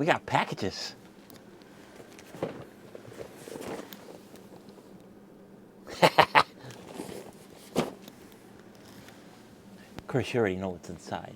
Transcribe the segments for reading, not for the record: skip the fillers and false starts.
we got packages. Of course, you already know what's inside.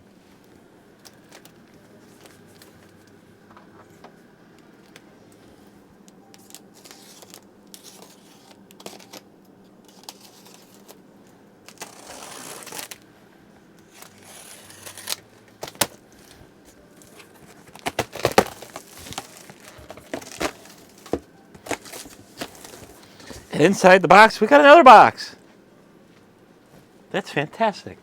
And inside the box, we got another box. That's fantastic.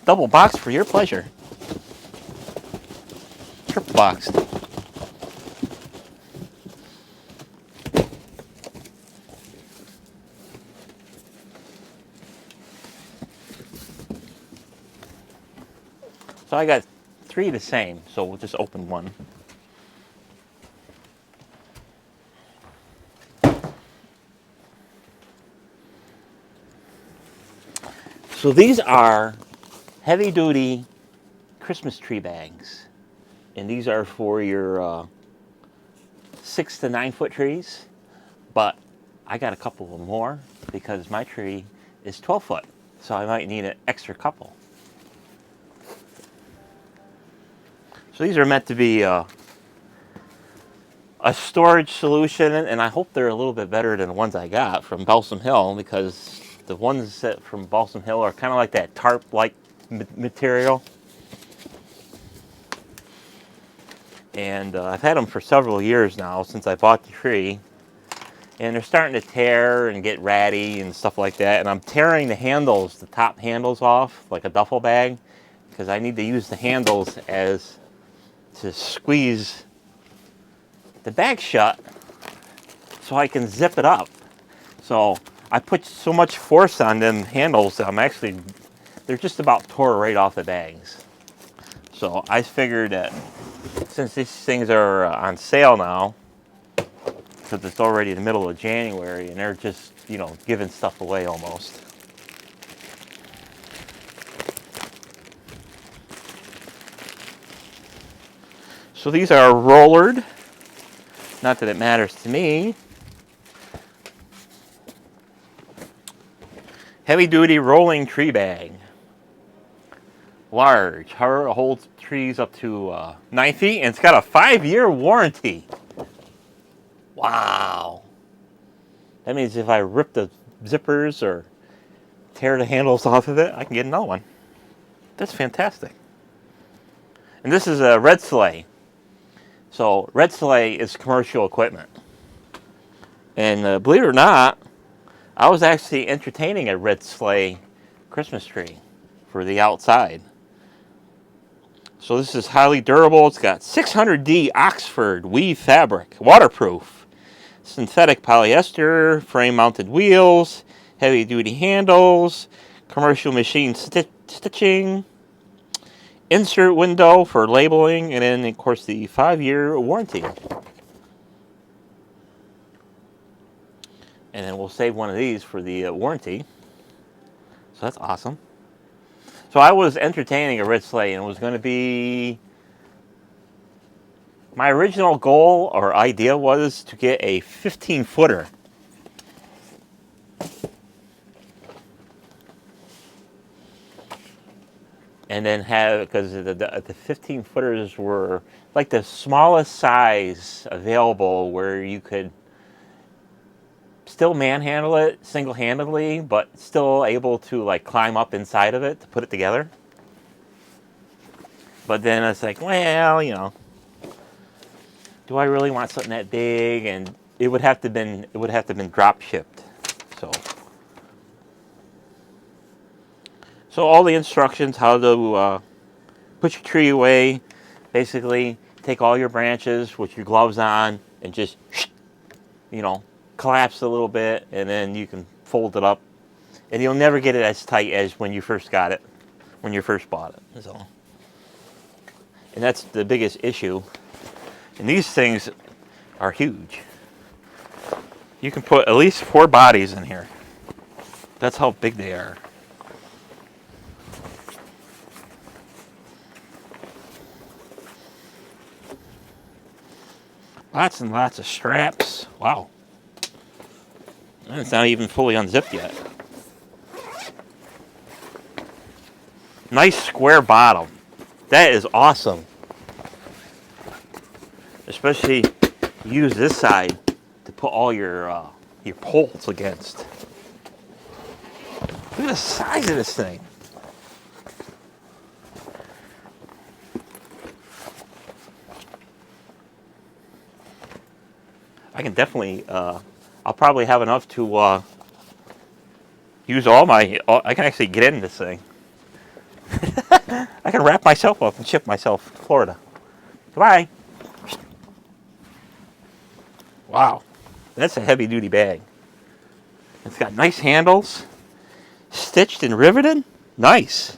Double box for your pleasure. Triple boxed. So I got 3 the same, so we'll just open one. So these are heavy-duty Christmas tree bags, and these are for your 6 to 9 foot trees, but I got a couple of more because my tree is 12 foot, so I might need an extra couple. So these are meant to be a storage solution, and I hope they're a little bit better than the ones I got from Balsam Hill, because the ones that from Balsam Hill are kind of like that tarp-like material. And I've had them for several years now since I bought the tree. And they're starting to tear and get ratty and stuff like that. And I'm tearing the handles, the top handles off, like a duffel bag, because I need to use the handles as to squeeze the bag shut so I can zip it up. So I put so much force on them handles that they're just about tore right off the bags. So I figured that since these things are on sale now, because it's already the middle of January and they're just, giving stuff away almost. So these are rollered. Not that it matters to me. Heavy-duty rolling tree bag. Large. Holds trees up to 9 feet, and it's got a 5-year warranty. Wow. That means if I rip the zippers or tear the handles off of it, I can get another one. That's fantastic. And this is a red sleigh. So red sleigh is commercial equipment. And believe it or not, I was actually entertaining a red sleigh Christmas tree for the outside. So this is highly durable. It's got 600D Oxford weave fabric, waterproof, synthetic polyester, frame-mounted wheels, heavy-duty handles, commercial machine stitching, insert window for labeling, and then, of course, the 5-year warranty. And then we'll save one of these for the warranty. So that's awesome. So I was entertaining a red sleigh, and it was going to be... My original goal or idea was to get a 15-footer. And then have, because the 15-footers were like the smallest size available where you could still manhandle it single-handedly, but still able to like climb up inside of it to put it together. But then it's like, well, do I really want something that big? And it would have to been drop shipped. So all the instructions how to put your tree away. Basically, take all your branches with your gloves on and just, collapse a little bit, and then you can fold it up. And you'll never get it as tight as when you first got it, when you first bought it. So, and that's the biggest issue. And these things are huge. You can put at least 4 bodies in here. That's how big they are. Lots and lots of straps. Wow. And it's not even fully unzipped yet. Nice square bottom. That is awesome. Especially use this side to put all your poles against. Look at the size of this thing. I can definitely, I'll probably have enough to use I can actually get in this thing. I can wrap myself up and ship myself to Florida. Goodbye. Wow, that's a heavy duty bag. It's got nice handles, stitched and riveted. Nice.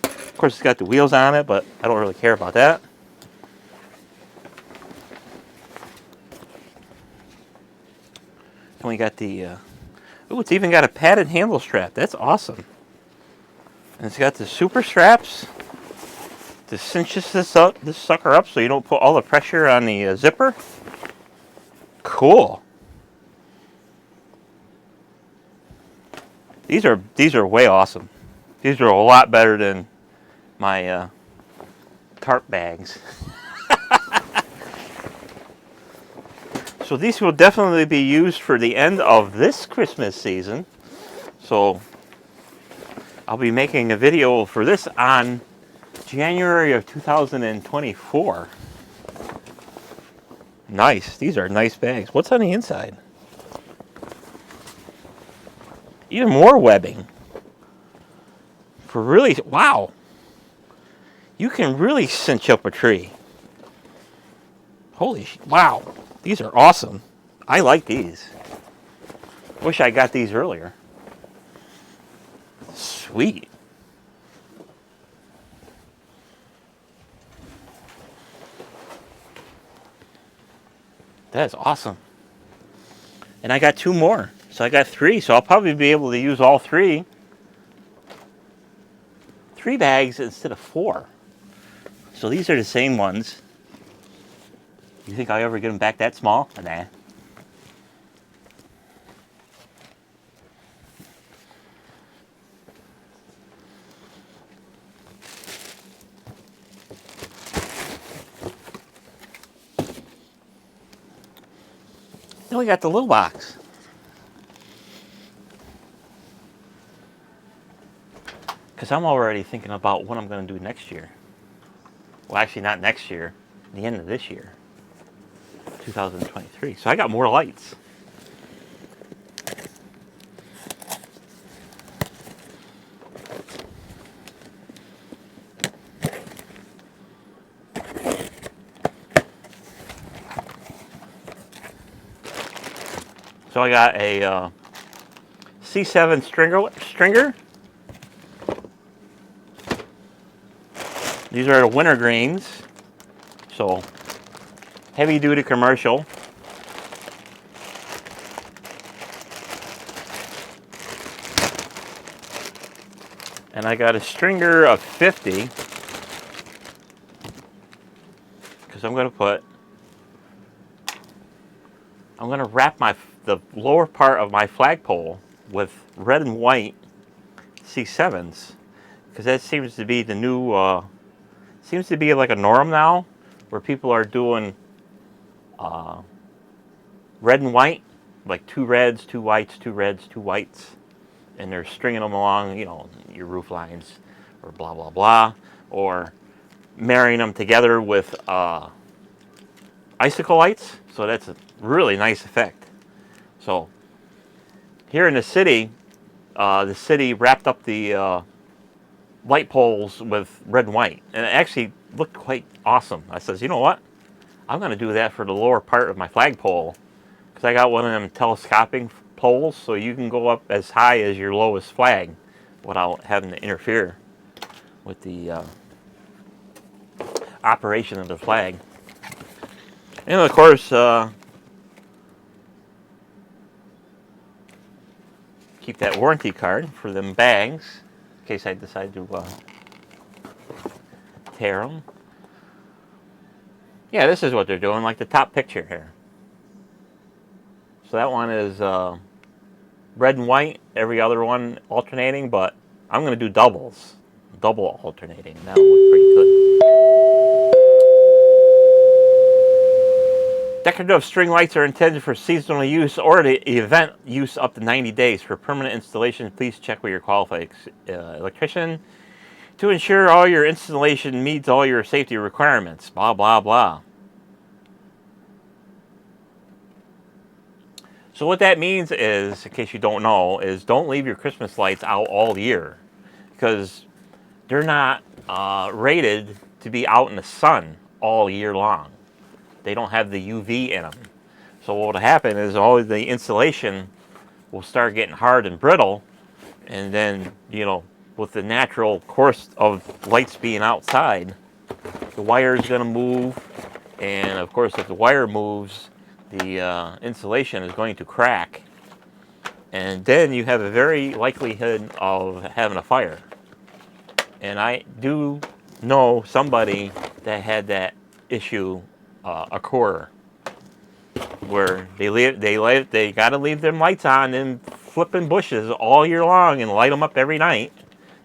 Of course, it's got the wheels on it, but I don't really care about that. And we got the, oh, it's even got a padded handle strap. That's awesome. And it's got the super straps to cinch this sucker up so you don't put all the pressure on the zipper. Cool. These are way awesome. These are a lot better than my tarp bags. So these will definitely be used for the end of this Christmas season. So I'll be making a video for this on January of 2024. Nice. These are nice bags. What's on the inside? Even more webbing. For really, wow. You can really cinch up a tree. Holy, wow. These are awesome. I like these. Wish I got these earlier. Sweet. That is awesome. And I got 2 more. So I got 3. So I'll probably be able to use all 3. 3 bags instead of 4. So these are the same ones. You think I'll ever get them back that small? Nah. Then we got the little box. Because I'm already thinking about what I'm going to do next year. Well, actually not next year. The end of this year. 2023. So I got more lights. So I got a C7 stringer. These are the wintergreens. So heavy duty commercial. And I got a stringer of 50 because I'm going to wrap the lower part of my flagpole with red and white C7s because that seems to be the new seems to be like a norm now where people are doing red and white, like 2 reds, 2 whites, 2 reds, 2 whites, and they're stringing them along, you know, your roof lines or blah blah blah, or marrying them together with icicle lights. So that's a really nice effect. So here in the city wrapped up the light poles with red and white, and it actually looked quite awesome. I says, you know what? I'm going to do that for the lower part of my flagpole because I got one of them telescoping poles, so you can go up as high as your lowest flag without having to interfere with the operation of the flag. And of course, keep that warranty card for them bags in case I decide to tear them. Yeah, this is what they're doing, like the top picture here. So that one is red and white, every other one alternating, but I'm going to do doubles. Double alternating. That'll look pretty good. Decorative string lights are intended for seasonal use or the event use up to 90 days. For permanent installation, please check with your qualified electrician to ensure all your installation meets all your safety requirements. Blah, blah, blah. So what that means is, in case you don't know, is don't leave your Christmas lights out all year, because they're not rated to be out in the sun all year long. They don't have the UV in them. So what will happen is all the insulation will start getting hard and brittle, and then, you know, with the natural course of lights being outside, the wire is going to move, and of course if the wire moves, the insulation is going to crack, and then you have a very likelihood of having a fire. And I do know somebody that had that issue occur, where they got to leave them lights on in flipping bushes all year long and light them up every night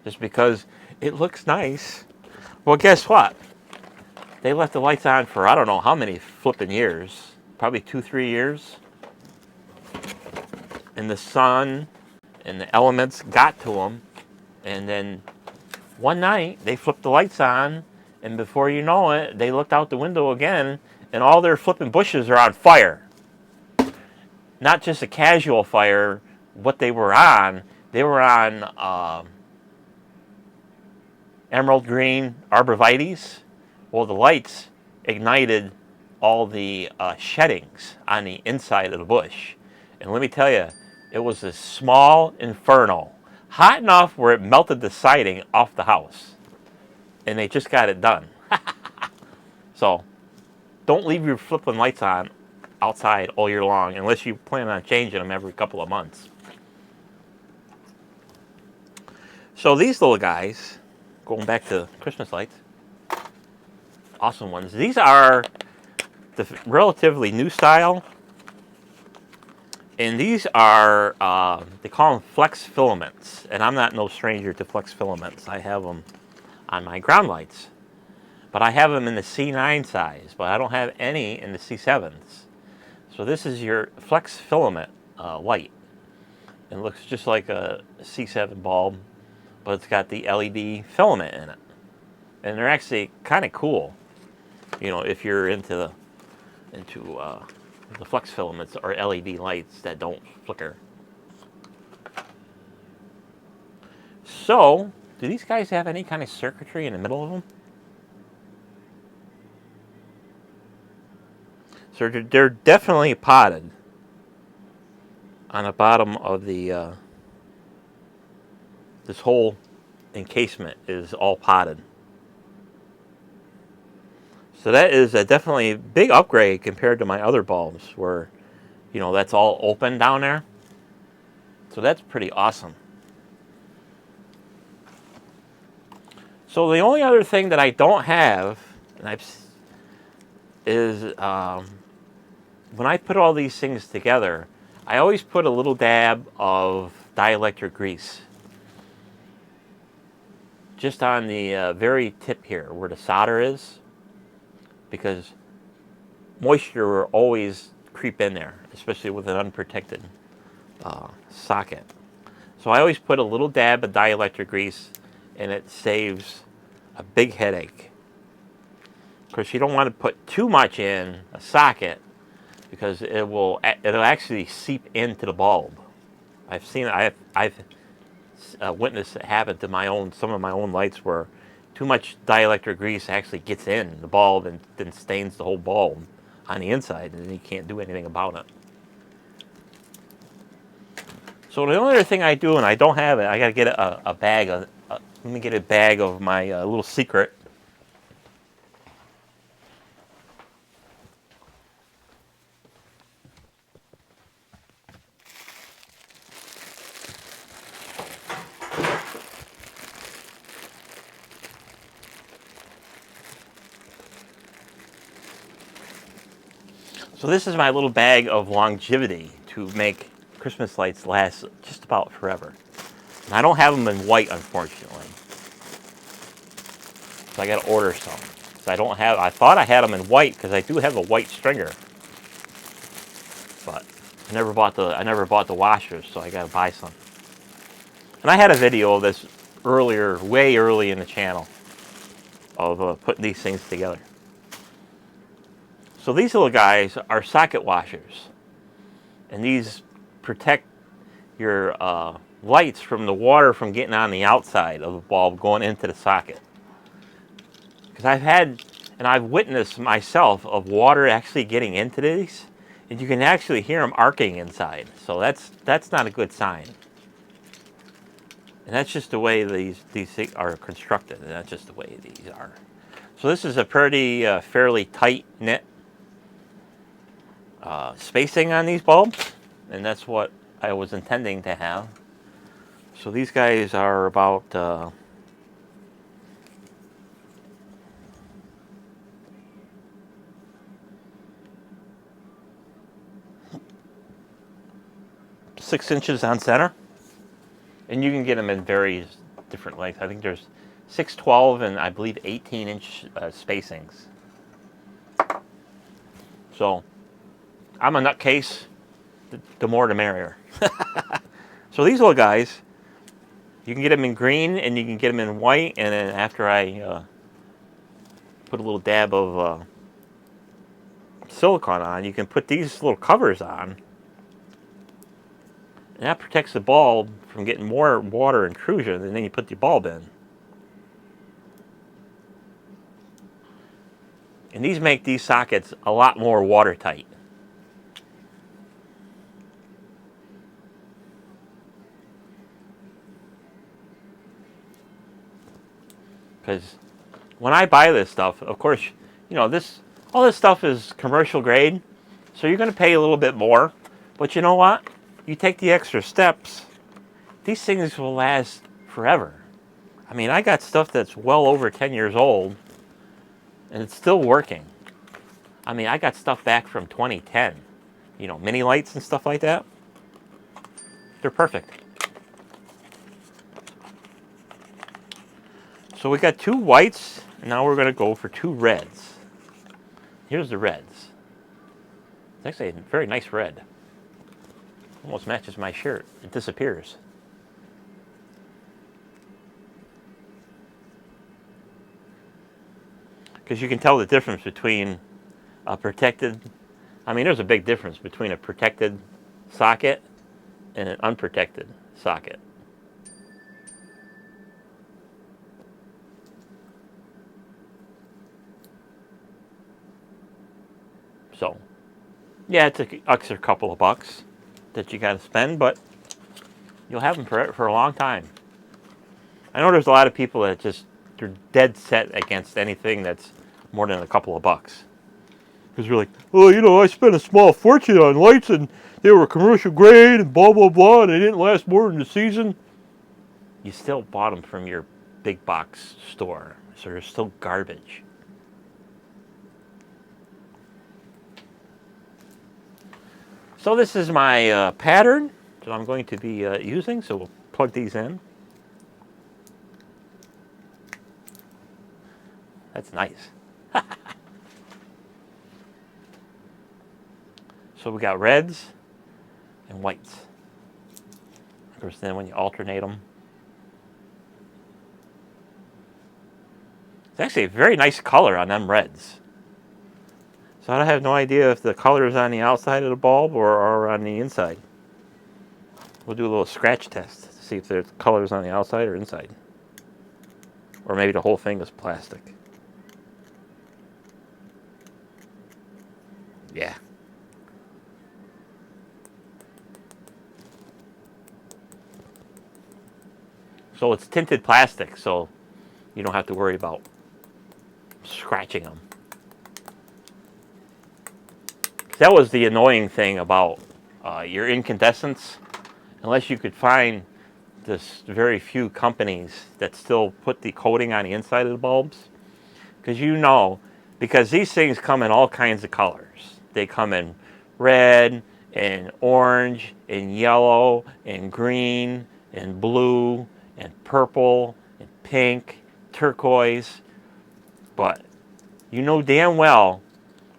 just because it looks nice. Well, guess what? They left the lights on for I don't know how many flipping years, probably 2-3 years. And the sun and the elements got to them, and then one night they flipped the lights on, and before you know it, they looked out the window again, and all their flipping bushes are on fire. Not just a casual fire. What they were on emerald green arborvitaes. Well, the lights ignited all the sheddings on the inside of the bush. And let me tell you, it was a small inferno. Hot enough where it melted the siding off the house. And they just got it done. So, don't leave your flipping lights on outside all year long unless you plan on changing them every couple of months. So these little guys, going back to Christmas lights, awesome ones. These are the relatively new style, and these are they call them flex filaments, and I'm not no stranger to flex filaments. I have them on my ground lights, but I have them in the C9 size, but I don't have any in the C7s. So this is your flex filament light. It looks just like a C7 bulb, but it's got the LED filament in it, and they're actually kind of cool. You know, if you're into the flex filaments or LED lights that don't flicker. So, do these guys have any kind of circuitry in the middle of them? So they're definitely potted on the bottom of the this whole encasement is all potted. So that is a definitely big upgrade compared to my other bulbs where, you know, that's all open down there. So that's pretty awesome. So the only other thing that I don't have is when I put all these things together, I always put a little dab of dielectric grease just on the very tip here where the solder is, because moisture will always creep in there, especially with an unprotected socket. So I always put a little dab of dielectric grease, and it saves a big headache. Of course, you don't want to put too much in a socket because it'll actually seep into the bulb. I've seen it. I've witnessed it happen to some of my own lights where too much dielectric grease actually gets in the bulb and then stains the whole bulb on the inside, and then you can't do anything about it. So the only other thing I do, and I don't have it, I got to get a bag of. Let me get a bag of my little secret. So this is my little bag of longevity to make Christmas lights last just about forever. And I don't have them in white, unfortunately. So I got to order some. So I thought I had them in white because I do have a white stringer. But I never bought the washers, so I got to buy some. And I had a video of this earlier, way early in the channel, of putting these things together. So these little guys are socket washers, and these protect your lights from the water from getting on the outside of the bulb going into the socket. Because I've witnessed myself of water actually getting into these, and you can actually hear them arcing inside. So that's not a good sign. And that's just the way these things are constructed, and that's just the way these are. So this is a pretty fairly tight knit spacing on these bulbs, and that's what I was intending to have. So these guys are about 6 inches on center, and you can get them in various different lengths. I think there's 6, 12, and I believe 18-inch spacings. So I'm a nutcase. The more the merrier. So these little guys, you can get them in green and you can get them in white, and then after I put a little dab of silicone on, you can put these little covers on, and that protects the bulb from getting more water intrusion, and then you put the bulb in. And these make these sockets a lot more watertight. Because when I buy this stuff, of course, you know, all this stuff is commercial grade, so you're going to pay a little bit more. But you know what? You take the extra steps, these things will last forever. I mean, I got stuff that's well over 10 years old, and it's still working. I mean, I got stuff back from 2010. You know, mini lights and stuff like that. They're perfect. So we got 2 whites, and now we're going to go for 2 reds. Here's the reds. It's actually a very nice red. Almost matches my shirt. It disappears. Because you can tell the difference between a protected, I mean, there's a big difference between a protected socket and an unprotected socket. So, yeah, it's an extra couple of bucks that you got to spend, but you'll have them for a long time. I know there's a lot of people that they're dead set against anything that's more than a couple of bucks. Because you're like, oh, you know, I spent a small fortune on lights and they were commercial grade and blah, blah, blah, and they didn't last more than a season. You still bought them from your big box store, so they're still garbage. So this is my pattern that I'm going to be using, so we'll plug these in. That's nice. So we got reds and whites. Of course, then when you alternate them, it's actually a very nice color on them reds. So I have no idea if the color is on the outside of the bulb or on the inside. We'll do a little scratch test to see if the color is on the outside or inside. Or maybe the whole thing is plastic. Yeah. So it's tinted plastic, so you don't have to worry about scratching them. That was the annoying thing about your incandescents. Unless you could find this very few companies that still put the coating on the inside of the bulbs. Because you know, because these things come in all kinds of colors. They come in red and orange and yellow and green and blue and purple and pink, turquoise. But you know damn well,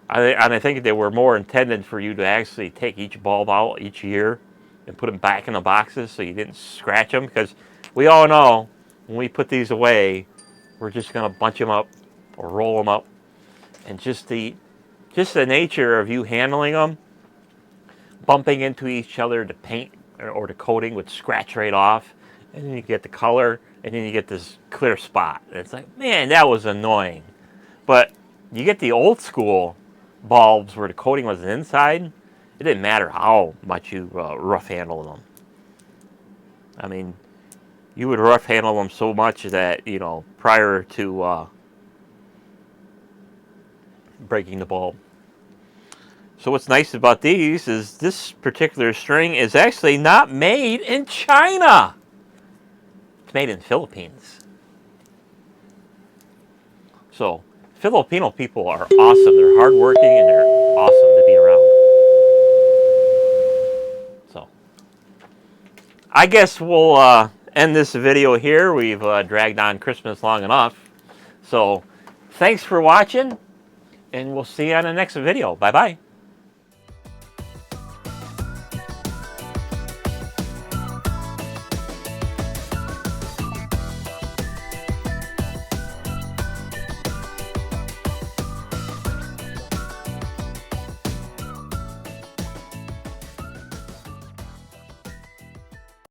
and I think they were more intended for you to actually take each bulb out each year and put them back in the boxes so you didn't scratch them, because we all know when we put these away, we're just going to bunch them up or roll them up. And just the nature of you handling them, bumping into each other, the paint or the coating would scratch right off, and then you get the color, and then you get this clear spot. And it's like, man, that was annoying. But you get the old school bulbs where the coating was inside, it didn't matter how much you rough handled them. I mean, you would rough handle them so much that, you know, prior to breaking the bulb. So what's nice about these is this particular string is actually not made in China. It's made in the Philippines. So Filipino people are awesome. They're hardworking and they're awesome to be around. So I guess we'll end this video here. We've dragged on Christmas long enough. So thanks for watching, and we'll see you on the next video. Bye-bye.